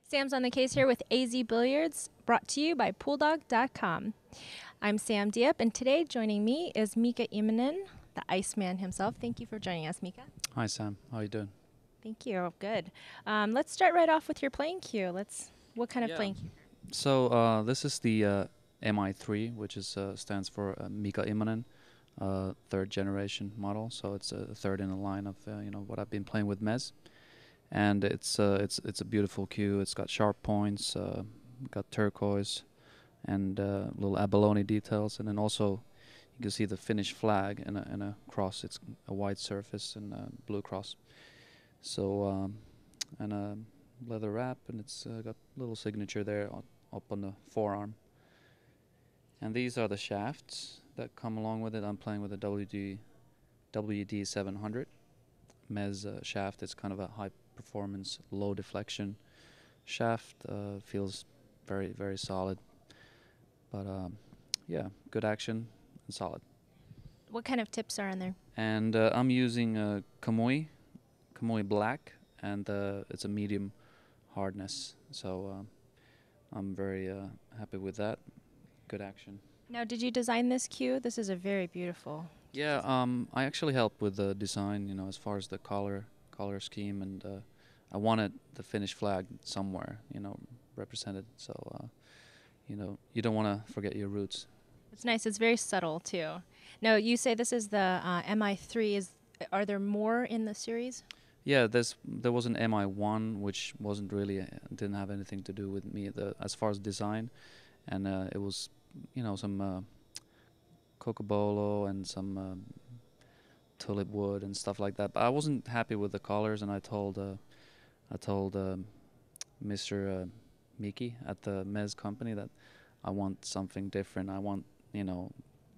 Sam's on the case here with AZ Billiards, brought to you by PoolDog.com. I'm Samm Diep, and today joining me is Mika Immonen, the Iceman himself. Thank you for joining us, Mika. Hi Sam, how you doing? Thank you. Good. Let's start right off with your playing cue. What kind of Yeah. playing cue? So this is the MI3, which is stands for Mika Immonen, third generation model. So it's a third in a line of what I've been playing with Mez, and it's a beautiful cue. It's got sharp points, got turquoise, and little abalone details, and then also you can see the Finnish flag in a cross. It's a white surface and a blue cross. So and a leather wrap, and it's got a little signature there up on the forearm. And these are the shafts that come along with it. I'm playing with a WD 700 Mez shaft. It's kind of a high performance, low deflection shaft. Feels very solid. But yeah, good action and solid. What kind of tips are in there? And I'm using Kamui Black, and it's a medium hardness. So I'm very happy with that. Good action. Now, did you design this cue? This is a very beautiful. Yeah, I actually helped with the design, as far as the color scheme, and I wanted the Finnish flag somewhere, represented. So, you don't want to forget your roots. It's nice. It's very subtle too. Now, you say this is the MI3. Are there more in the series? Yeah, there was an MI1 which wasn't really didn't have anything to do with me as far as design, and it was some cocobolo and some tulip wood and stuff like that. But I wasn't happy with the colors, and I told Mr. Miki at the Mez company that I want something different. I want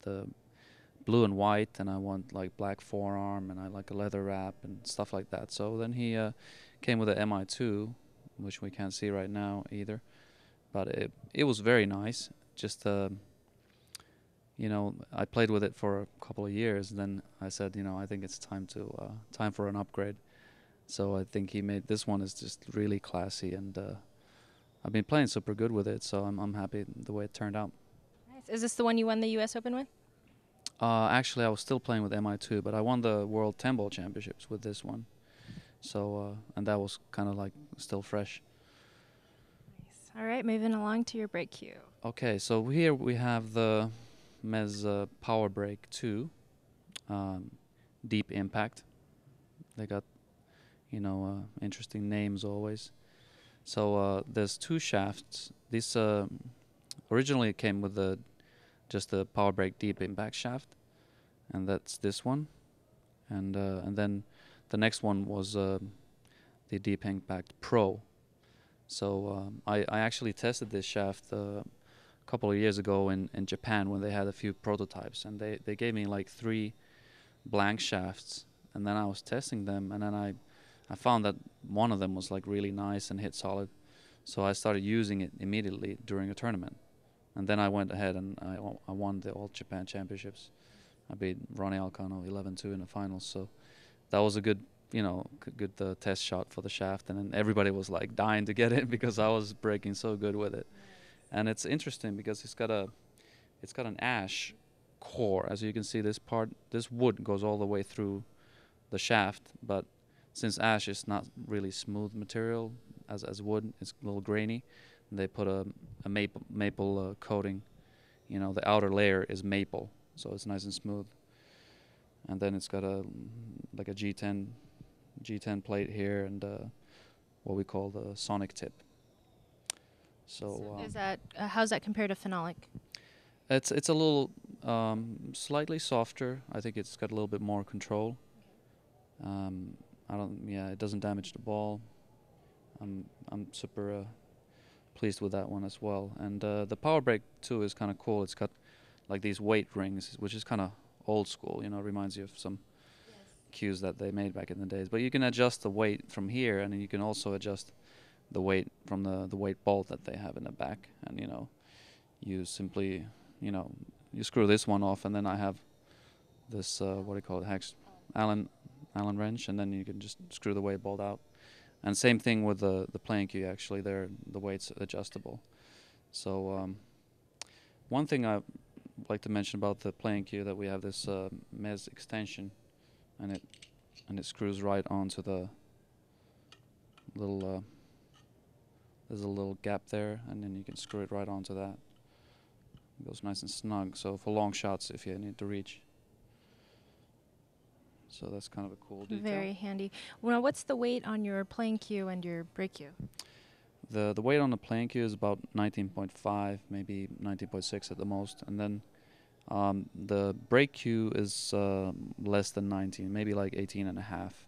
the blue and white, and I want like black forearm, and I like a leather wrap and stuff like that. So then he came with a MI2, which we can't see right now either, but it was very nice. Just I played with it for a couple of years, and then I said, I think it's time for an upgrade. So I think he made this one is just really classy, and I've been playing super good with it. So I'm happy the way it turned out. Nice. Is this the one you won the U.S. Open with? Actually, I was still playing with MI2, but I won the World 10 Ball Championships with this one. So and that was kind of like still fresh. Nice. All right, moving along to your break cue. Okay, so here we have the Mez Power Break 2, Deep Impact. They got interesting names always. So there's two shafts. This originally came with just the Power Break Deep Impact shaft, and that's this one, and then the next one was the Deep Impact Pro. So I actually tested this shaft a couple of years ago in Japan when they had a few prototypes, and they gave me like 3 blank shafts, and then I was testing them, and then I found that one of them was like really nice and hit solid. So I started using it immediately during a tournament. And then I went ahead and I won the All Japan Championships. I beat Ronnie Alcano 11-2 in the finals. So that was a good, good test shot for the shaft. And then everybody was like dying to get it because I was breaking so good with it. And it's interesting because it's got an ash core. As you can see, this wood goes all the way through the shaft, but since ash is not really smooth material as wood, it's a little grainy. They put a maple coating. The outer layer is maple, so it's nice and smooth. And then it's got a G10 plate here, and what we call the sonic tip. So is that how's that compared to phenolic? it's a little slightly softer. I think it's got a little bit more control. It doesn't damage the ball. I'm super pleased with that one as well. And the Power Break 2 is kind of cool. It's got like these weight rings, which is kind of old school. Reminds you of some cues that they made back in the days. But you can adjust the weight from here, and then you can also adjust the weight from the weight bolt that they have in the back. And you simply you screw this one off, and then I have this what do you call it, hex Allen wrench, and then you can just screw the weight bolt out. And same thing with the playing cue. Actually, the weight's adjustable. So one thing I like to mention about the playing cue, that we have this Mez extension, and it screws right onto the little. There's a little gap there, and then you can screw it right onto that. It goes nice and snug. So for long shots, if you need to reach. So that's kind of a cool detail. Very handy. Well, what's the weight on your playing cue and your break cue? The weight on the playing cue is about 19.5, maybe 19.6 at the most, and then the break cue is less than 19, maybe like 18 and a half.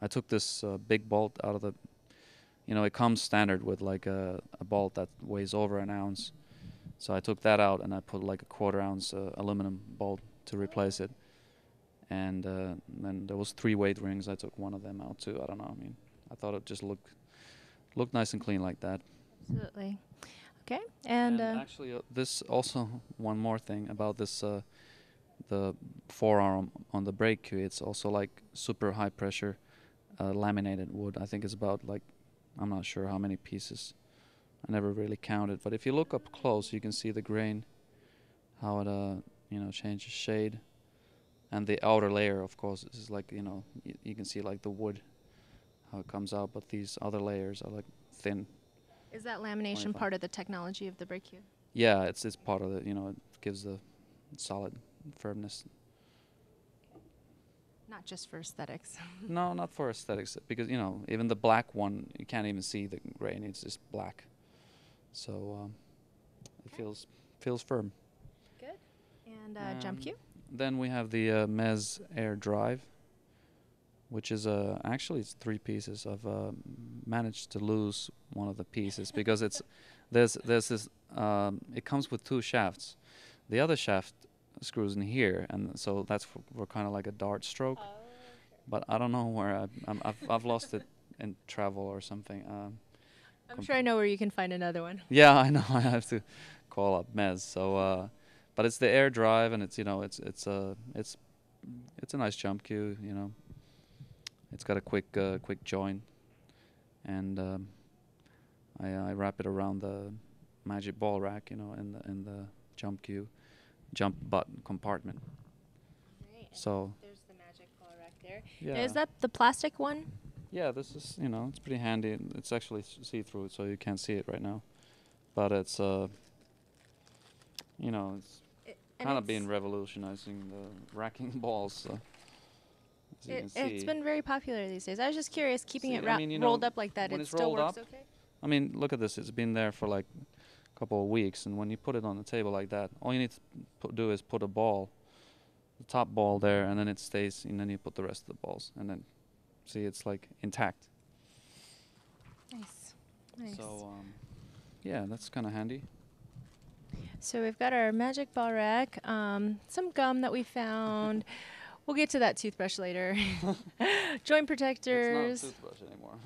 I took this big bolt out of the, it comes standard with like a bolt that weighs over an ounce. So I took that out and I put like a 1/4 ounce aluminum bolt to replace it. And then there was 3 weight rings. I took one of them out too. I don't know. I mean, I thought it just looked nice and clean like that. Absolutely. Okay. And actually, this also one more thing about this the forearm on the brake cue. It's also like super high pressure laminated wood. I think it's about like, I'm not sure how many pieces. I never really counted, but if you look up close, you can see the grain, how it changes shade, and the outer layer, of course, is like you can see like the wood, how it comes out, but these other layers are like thin. is that lamination 25. part of the technology of the break cue? Yeah, it's part of it. It gives the solid firmness. Not just for aesthetics. No, not for aesthetics, because even the black one, you can't even see the grain. It's just black, so it feels firm. Good. And jump cue? Then we have the Mez Air Drive, which is actually it's 3 pieces. I've managed to lose one of the pieces because there's this it comes with 2 shafts. The other shaft screws in here, and so that's for kind of like a dart stroke. Oh, okay. But I don't know where I've lost it in travel or something. I'm sure I know where you can find another one. Yeah, I know. I have to call up Mez. So, but it's the Air Drive, and it's a nice jump cue. It's got a quick join, and I wrap it around the magic ball rack, in the jump button compartment. Right. So There's the magic ball rack there. yeah. Now, is that the plastic one? Yeah, this is it's pretty handy. It's actually see-through, so you can't see it right now, but it's it's kind of been revolutionizing the racking balls. So, as you can see. It's been very popular these days. I was just curious, keeping it I rolled up like that, when it it's still rolled works up, okay? I mean, look at this. It's been there for like a couple of weeks, and when you put it on the table like that, all you need to do is put a ball, the top ball there, and then it stays, and then you put the rest of the balls, and then see it's like intact. Nice. So yeah, that's kind of handy. So we've got our magic ball rack, some gum that we found. We'll get to that toothbrush later. Joint protectors. It's not a toothbrush anymore.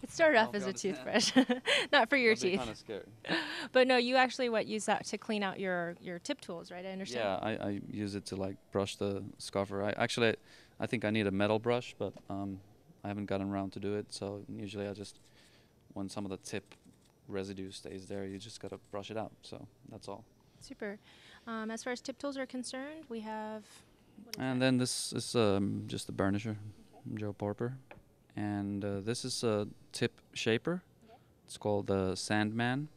It started off Hope as you a understand. toothbrush, not for your That'd be teeth. kind of scary. But no, you actually use that to clean out your tip tools, right? I understand. Yeah, I use it to like brush the scuffer. I think I need a metal brush, but I haven't gotten around to do it. So usually when some of the tip residue stays there, you just gotta brush it out. So that's all. Super. As far as tip tools are concerned, we have. And then this is just a burnisher, Joe Porper, and this is a tip shaper. Okay. It's called the Sandman,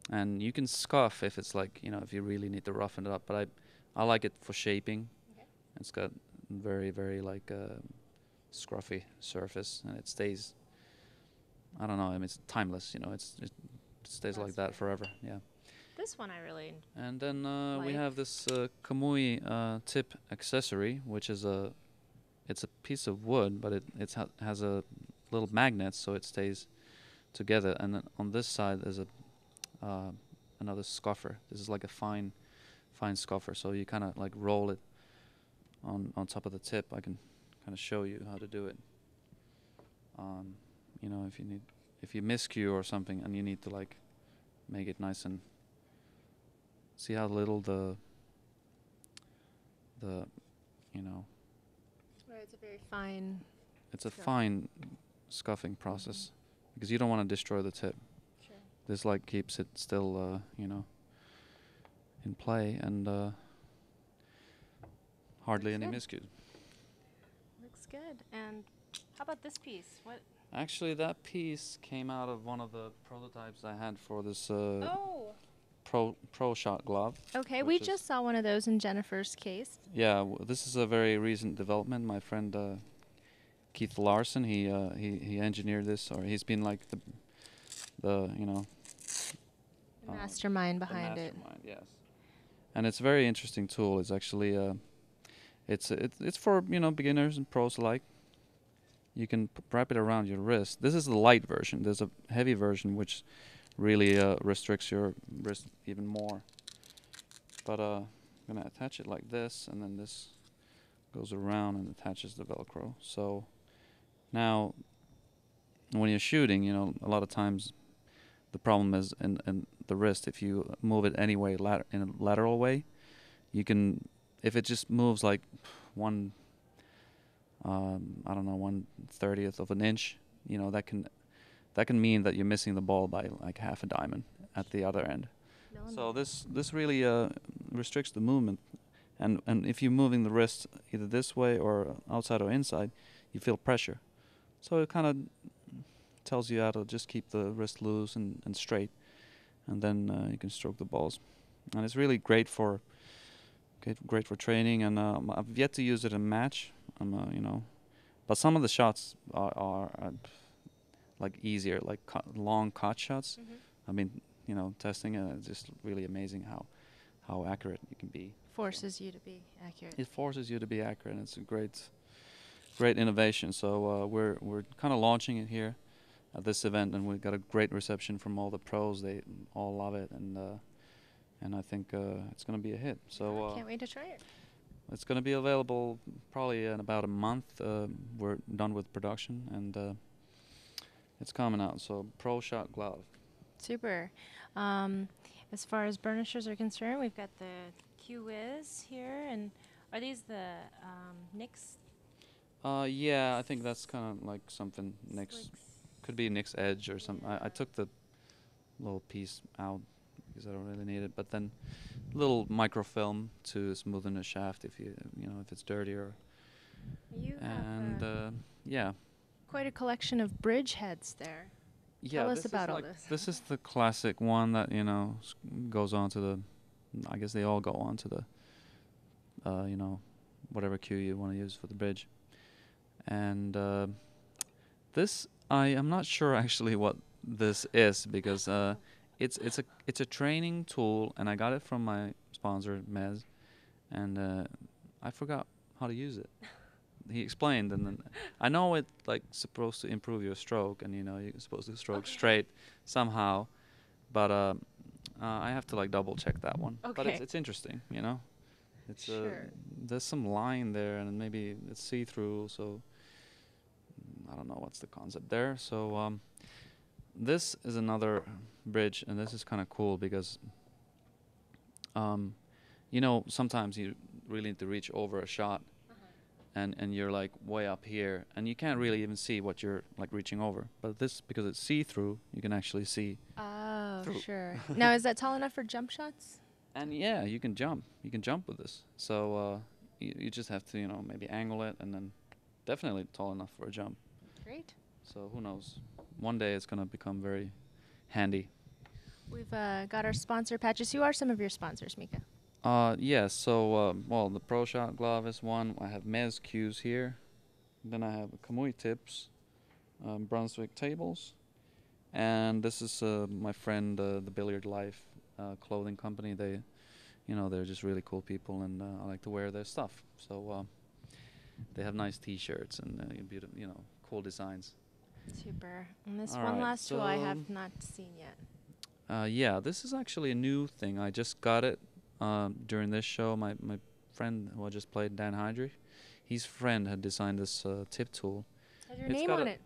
and you can scuff if it's like if you really need to roughen it up. But I like it for shaping. Okay. It's got very very like scruffy surface, and it stays. I don't know. I mean, it's timeless. It stays like that forever. Yeah. This one I really. And then we Like. have this Kamui tip accessory, which is it's a piece of wood, but it has a little magnet, so it stays together. And then on this side there's another scuffer. This is like a fine scuffer, so you kind of like roll it on top of the tip. I can kind of show you how to do it. If you miscue or something and you need to like make it nice and see how little the Right, it's a very fine. it's a Sure. fine scuffing process because you don't want to destroy the tip. Sure. This like keeps it still, in play and hardly Looks any good. miscues. Looks good. And how about this piece? What? Actually, that piece came out of one of the prototypes I had for this Oh. pro shot glove. Okay, we which is- just saw one of those in Jennifer's case. Yeah, this is a very recent development. My friend Keith Larson, he engineered this, or he's been like the The mastermind the behind it. mastermind, yes. And it's a very interesting tool. It's actually it's for beginners and pros alike. You can wrap it around your wrist. This is the light version. There's a heavy version which really restricts your wrist even more. But I'm gonna attach it like this, and then this goes around and attaches the Velcro. So now, when you're shooting, a lot of times the problem is in the wrist. If you move it anyway in a lateral way, you can. If it just moves like one, I don't know, 1/30th of an inch, that can mean that you're missing the ball by like half a diamond at the other end. So this really restricts the movement, and if you're moving the wrist either this way or outside or inside, you feel pressure. So it kind of tells you how to just keep the wrist loose and straight, and then you can stroke the balls. And it's really great for training. And I've yet to use it in match. But some of the shots are like easier, like long cut shots. Mm-hmm. I mean, testing it, it's just really amazing how accurate you can be. Forces you to be accurate. It forces you to be accurate, and it's a great innovation. So we're kind of launching it here at this event, and we got a great reception from all the pros. They all love it, and I think it's going to be a hit. So Can't wait to try it. it's going to be available probably in about a month. We're done with production, and it's coming out. So Pro Shot Glove. Super. As far as burnishers are concerned, we've got the Q-Wiz here, and are these the Nix? Yeah, I think that's kind of like something Nick's. Slicks? Could be Nick's Edge or something. Yeah. I took the little piece out because I don't really need it, but then little microfilm to smoothen the shaft if if it's dirty or. You And have yeah. quite a collection of Bridgeheads there. Yeah, Tell us this about is all like this. This is the classic one that goes on to the. I guess they all go on to the. Whatever cue you want to use for the bridge. And this I am not sure actually what this is because it's a training tool, and I got it from my sponsor Mez, and I forgot how to use it. He explained, and then I know it like supposed to improve your stroke, and you're supposed to stroke straight somehow, but I have to like double check that one. But Okay. it's interesting, It's Sure. there's some line there, and maybe it's see-through, so I don't know what's the concept there. So this is another bridge, and this is kind of cool because sometimes you really need to reach over a shot, and you're like way up here, and you can't really even see what you're like reaching over. But this, because it's see-through, you can actually see. Oh, Through. sure. Now, is that tall enough for jump shots? And yeah, you can jump. You can jump with this. So you just have to, maybe angle it, and then definitely tall enough for a jump. Great. So who knows? One day it's going to become very handy. We've got our sponsor patches. Who are some of your sponsors, Mika? Yes. So the Pro Shot Glove is one. I have Mez cues here. Then I have Kamui tips, Brunswick tables, and this is my friend, the Billiard Life clothing company. They're just really cool people, and I like to wear their stuff. So they have nice T-shirts and beautiful, cool designs. Super. And this All one right, last tool I so- have not seen yet. Yeah, this is actually a new thing. I just got it during this show. My friend who I just played, Dan Hydrich, his friend had designed this tip tool. Has your It's name got on a- it?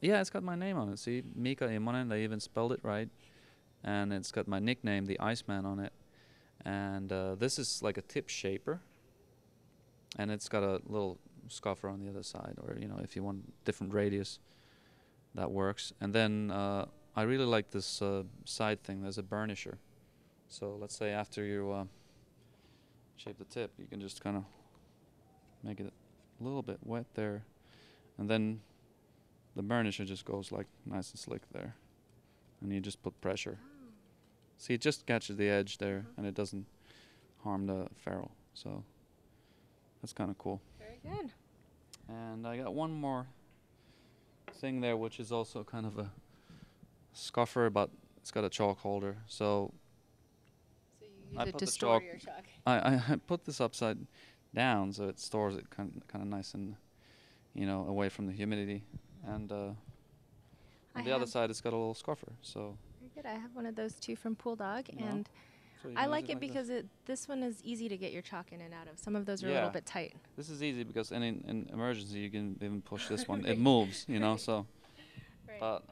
Yeah, it's got my name on it. See, Mika Immonen, they even spelled it right. And it's got my nickname, the Iceman, on it. And this is like a tip shaper. And it's got a little scuffer on the other side, or if you want different radius. that works. And then I really like this side thing. There's a burnisher. So let's say after you shape the tip, you can just kind of make it a little bit wet there, and then the burnisher just goes like nice and slick there, and you just put pressure. See, it just catches the edge there, and it doesn't harm the ferrule. So that's kind of cool. Very good. And I got one more thing there, which is also kind of a scuffer, but it's got a chalk holder. So you I use it put to the store chalk- your chalk. I put this upside down so it stores it kind of nice and, you know, away from the humidity. And on the other side, it's got a little scuffer. So Very good. I have one of those too from Pool Dog, No. and so you I can use like it like because this one is easy to get your chalk in and out of. Some of those are a Yeah. little bit tight. this is easy because in emergency you can even push this one. It moves, you know. So, but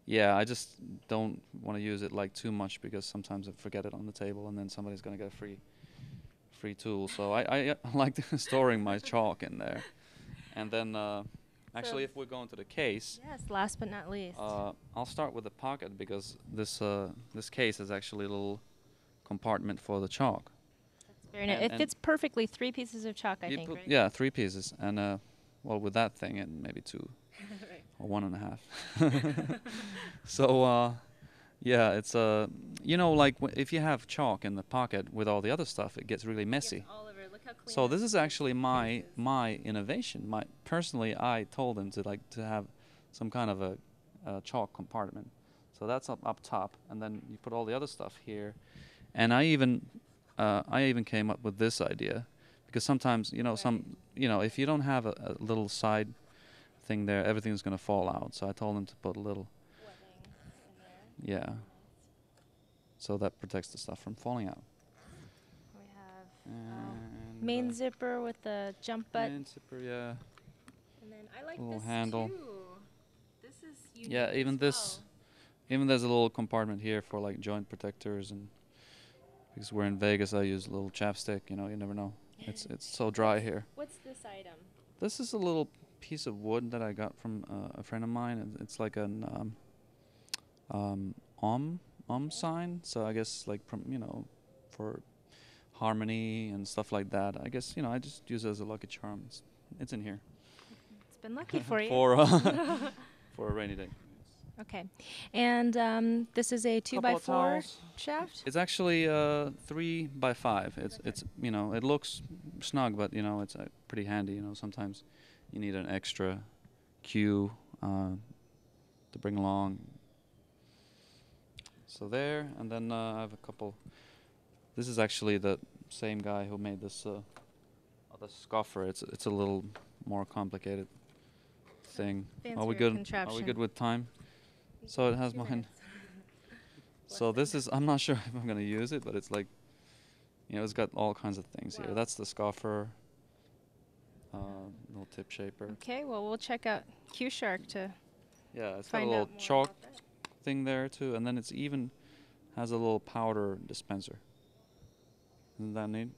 yeah, I just don't want to use it like too much because sometimes I forget it on the table and then somebody's gonna get a free tool. So I like storing my chalk in there, and then actually if we're going to the case. Yes, last but not least. I'll start with the pocket because this case is actually a little compartment for the chalk. Very nice. It and fits perfectly. 3 pieces of chalk, I You think, put- right? Yeah, 3 pieces, and well, with that thing, and maybe 2 Right. or 1.5. So yeah, it's you know, like if you have chalk in the pocket with all the other stuff, it gets really messy. All over. Look how clean. So this is actually my innovation. Personally, I told them to have some kind of a chalk compartment. So that's up top, and then you put all the other stuff here. And I even came up with this idea, because sometimes if you don't have a little side thing there, everything's gonna fall out. So I told them to put a little. Yeah. So that protects the stuff from falling out. We have And main zipper with the jump butt. main zipper, yeah. And then I like Little this handle. too. This is unique Yeah, even as this, even there's a little compartment here for like joint protectors, and because we're in Vegas, I use a little chapstick. You know, you never know. It's so dry here. What's this item? This is a little piece of wood that I got from a friend of mine. And it's like an sign. So I guess like for harmony and stuff like that. I guess I just use it as a lucky charm. It's in here. It's been lucky for you. For a rainy day. Okay, and this is a 2x4 towels. shaft. It's actually 3x5. It's it looks snug, but it's pretty handy. Sometimes you need an extra cue to bring along. So there, and then I have a couple. This is actually the same guy who made this other scuffer. It's a little more complicated thing. Are we good? Are we good with time? So it has mine. So this is, I'm not sure if I'm going to use it, but it's like, it's got all kinds of things here. That's the scuffer, little tip shaper. Okay, well, we'll check out Q Shark to Yeah, it's got a find little out more chalk about that. thing there too, and then it's even has a little powder dispenser. Isn't that neat?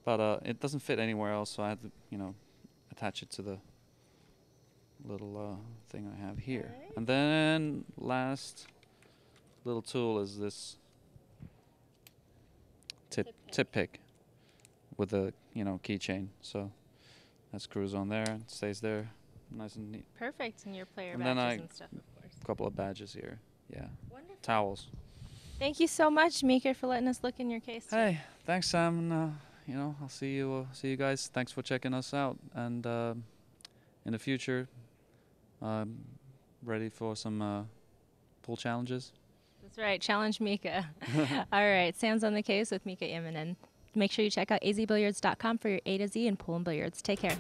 But it doesn't fit anywhere else, so I had to, attach it to the little thing I have here. Alright. And then last little tool is this tip pick with a keychain. So that screws on there and stays there, nice and neat. Perfect, and your player And then badges and stuff, of course. A couple of badges here. Yeah. Wonderful. Towels. Thank you so much, Mika, for letting us look in your case. Hey, thanks, Sam. And, I'll see you guys. Thanks for checking us out. And in the future, ready for some pool challenges. That's right. Challenge Mika. All right. Sam's on the case with Mika Immonen. Make sure you check out azbilliards.com for your A to Z in pool and billiards. Take care.